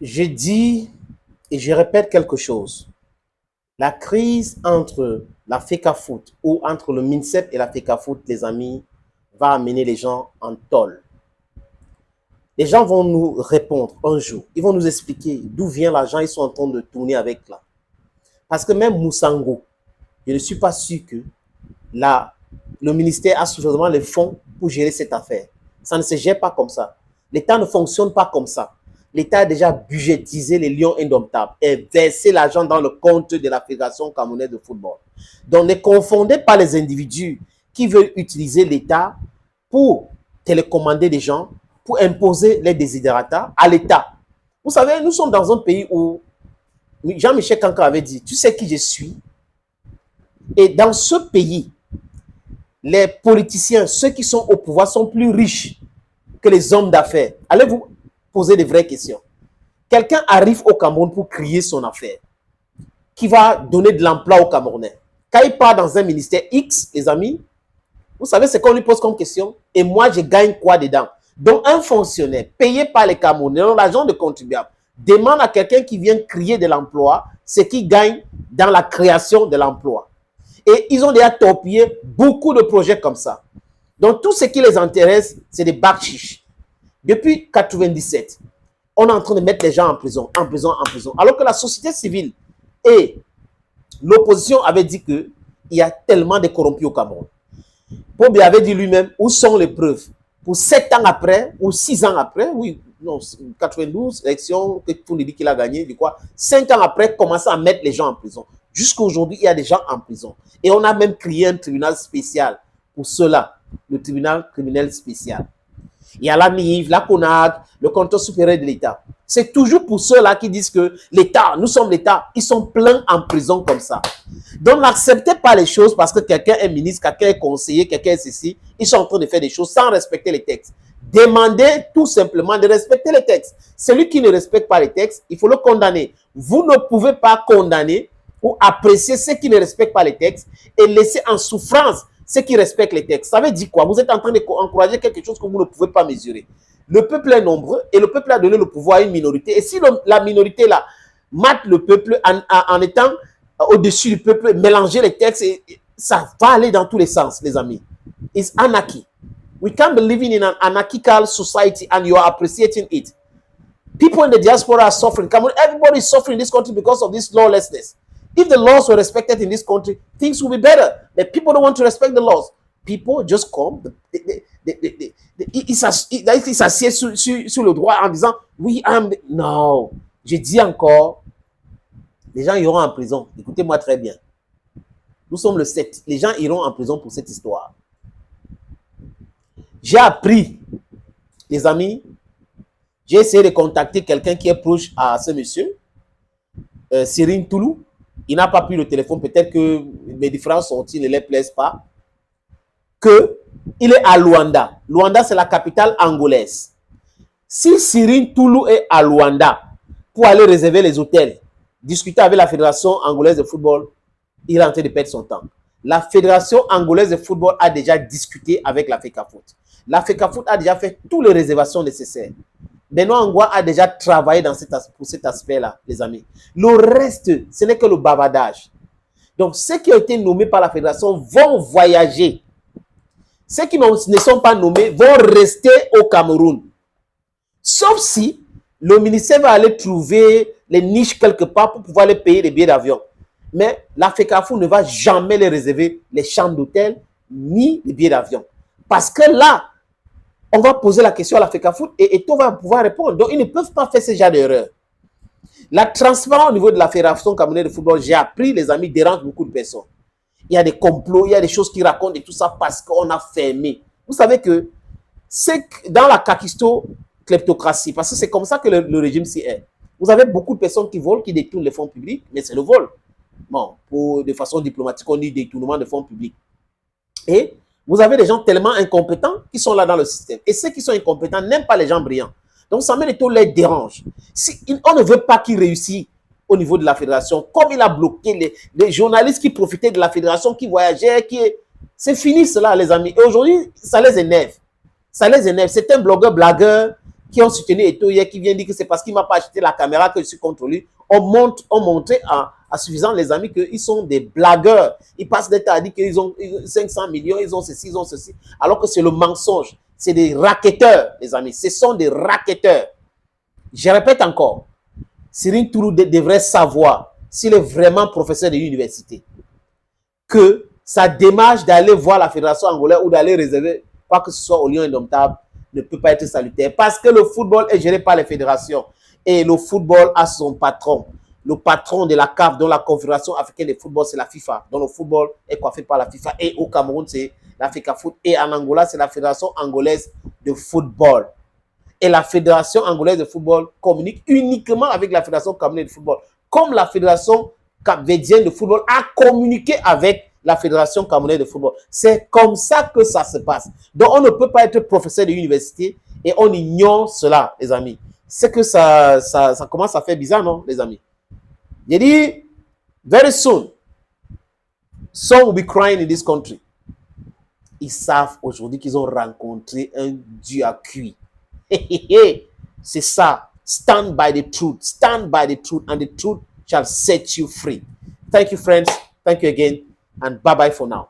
Je dis et je répète quelque chose. La crise entre la FECAFOOT ou entre le MINSEP et la FECAFOOT, les amis, va amener les gens en tôle. Les gens vont nous répondre un jour. Ils vont nous expliquer d'où vient l'argent ils sont en train de tourner avec là. Parce que même Moussango, je ne suis pas sûr que le ministère a suffisamment les fonds pour gérer cette affaire. Ça ne se gère pas comme ça. L'État ne fonctionne pas comme ça. L'État a déjà budgétisé les lions indomptables et versé l'argent dans le compte de la Fédération camerounaise de football. Donc ne confondez pas les individus qui veulent utiliser l'État pour télécommander des gens, pour imposer les desiderata à l'État. Vous savez, nous sommes dans un pays où Jean-Michel Kanka avait dit, tu sais qui je suis? Et dans ce pays, les politiciens, ceux qui sont au pouvoir, sont plus riches que les hommes d'affaires. Allez-vous poser des vraies questions. Quelqu'un arrive au Cameroun pour créer son affaire, qui va donner de l'emploi aux Camerounais. Quand il part dans un ministère X, les amis, vous savez ce qu'on lui pose comme question? Et moi, je gagne quoi dedans? Donc, un fonctionnaire payé par les Camerounais, l'argent de contribuables, demande à quelqu'un qui vient créer de l'emploi ce qu'il gagne dans la création de l'emploi. Et ils ont déjà torpillé beaucoup de projets comme ça. Donc, tout ce qui les intéresse, c'est des bacs chiches. Depuis 1997, on est en train de mettre les gens en prison, en prison, en prison. Alors que la société civile et l'opposition avaient dit qu'il y a tellement de corrompus au Cameroun. Pobi avait dit lui-même, où sont les preuves? Pour 7 ans après, ou 6 ans après, oui, non, 92, élection, que tout le dit qu'il a gagné, du quoi, 5 ans après, commencer à mettre les gens en prison. Jusqu'à aujourd'hui, il y a des gens en prison. Et on a même créé un tribunal spécial pour cela, le tribunal criminel spécial. Il y a la NIF, la CONAD, le contrôle supérieur de l'État. C'est toujours pour ceux-là qui disent que l'État, nous sommes l'État, ils sont pleins en prison comme ça. Donc n'acceptez pas les choses parce que quelqu'un est ministre, quelqu'un est conseiller, quelqu'un est ceci. Ils sont en train de faire des choses sans respecter les textes. Demandez tout simplement de respecter les textes. Celui qui ne respecte pas les textes, il faut le condamner. Vous ne pouvez pas condamner ou apprécier ceux qui ne respectent pas les textes et laisser en souffrance ceux qui respectent les textes. Ça veut dire quoi? Vous êtes en train d'encourager quelque chose que vous ne pouvez pas mesurer. Le peuple est nombreux et le peuple a donné le pouvoir à une minorité. Et si la minorité là mate le peuple en étant au-dessus du peuple, mélanger les textes, ça va aller dans tous les sens, les amis. It's anarchy. We can't be living in an anarchical society and you are appreciating it. People in the diaspora are suffering. Everybody is suffering in this country because of this lawlessness. If the laws were respected in this country, things will be better. But people don't want to respect the laws. People just come, ils s'assiedent sur le droit en disant, oui, non, je dis encore, les gens iront en prison. Écoutez-moi très bien. Nous sommes le 7. Les gens iront en prison pour cette histoire. J'ai appris, les amis, j'ai essayé de contacter quelqu'un qui est proche à ce monsieur, Cyril Toulou. Il n'a pas pris le téléphone. Peut-être que mes différents sorties ne les plaisent pas. Il est à Luanda. Luanda, c'est la capitale angolaise. Si Cyril Toulou est à Luanda pour aller réserver les hôtels, discuter avec la Fédération angolaise de football, il est en train de perdre son temps. La Fédération angolaise de football a déjà discuté avec la FECAFOOT. La FECAFOOT a déjà fait toutes les réservations nécessaires. Benoît Angwa a déjà travaillé pour cet aspect-là, les amis. Le reste, ce n'est que le bavardage. Donc, ceux qui ont été nommés par la Fédération vont voyager. Ceux qui ne sont pas nommés vont rester au Cameroun. Sauf si le ministère va aller trouver les niches quelque part pour pouvoir les payer les billets d'avion. Mais la FECAFOOT ne va jamais les réserver les chambres d'hôtel ni les billets d'avion. Parce que là, on va poser la question à la FECAFOOT et Eto va pouvoir répondre. Donc, ils ne peuvent pas faire ce genre d'erreur. La transparence au niveau de la Fédération camerounaise de football, j'ai appris, les amis, dérange beaucoup de personnes. Il y a des complots, il y a des choses qui racontent et tout ça parce qu'on a fermé. Vous savez que c'est dans la kakisto-kleptocratie, parce que c'est comme ça que le régime s'y est. Vous avez beaucoup de personnes qui volent, qui détournent les fonds publics, mais c'est le vol. Bon, de façon diplomatique, on dit détournement de fonds publics. Et vous avez des gens tellement incompétents qui sont là dans le système. Et ceux qui sont incompétents n'aiment pas les gens brillants. Donc, Samuel Eto'o les dérange. On ne veut pas qu'il réussisse au niveau de la fédération, comme il a bloqué les journalistes qui profitaient de la fédération, qui voyageaient, c'est fini cela, les amis. Et aujourd'hui, ça les énerve. Ça les énerve. C'est un blogueur, blagueur qui ont soutenu Eto'o hier, qui vient dire que c'est parce qu'il ne m'a pas acheté la caméra que je suis contre lui, ont montré à suffisant les amis qu'ils sont des blagueurs. Ils passent des temps à dire qu'ils ont 500 millions, ils ont ceci, alors que c'est le mensonge. C'est des racketteurs, les amis. Ce sont des racketteurs. Je répète encore, Cyril Tourou devrait savoir, s'il est vraiment professeur de l'université, que sa démarche d'aller voir la fédération angolaise ou d'aller réserver quoi que ce soit au Lion Indomptable ne peut pas être salutaire. Parce que le football est géré par les fédérations. Et le football a son patron. Le patron de la CAF, dont la Confédération africaine de football, c'est la FIFA. Dont le football est coiffé par la FIFA. Et au Cameroun, c'est la FECAFOOT. Et en Angola, c'est la Fédération angolaise de football. Et la Fédération angolaise de football communique uniquement avec la Fédération camerounaise de football. Comme la Fédération capverdienne de football a communiqué avec la Fédération camerounaise de football. C'est comme ça que ça se passe. Donc, on ne peut pas être professeur de l'université et on ignore cela, les amis. C'est que ça commence à faire bizarre, non, les amis? J'ai dit, very soon, some will be crying in this country. Ils savent aujourd'hui qu'ils ont rencontré un Dieu à cuit. C'est ça. Stand by the truth. Stand by the truth, and the truth shall set you free. Thank you, friends. Thank you again, and bye-bye for now.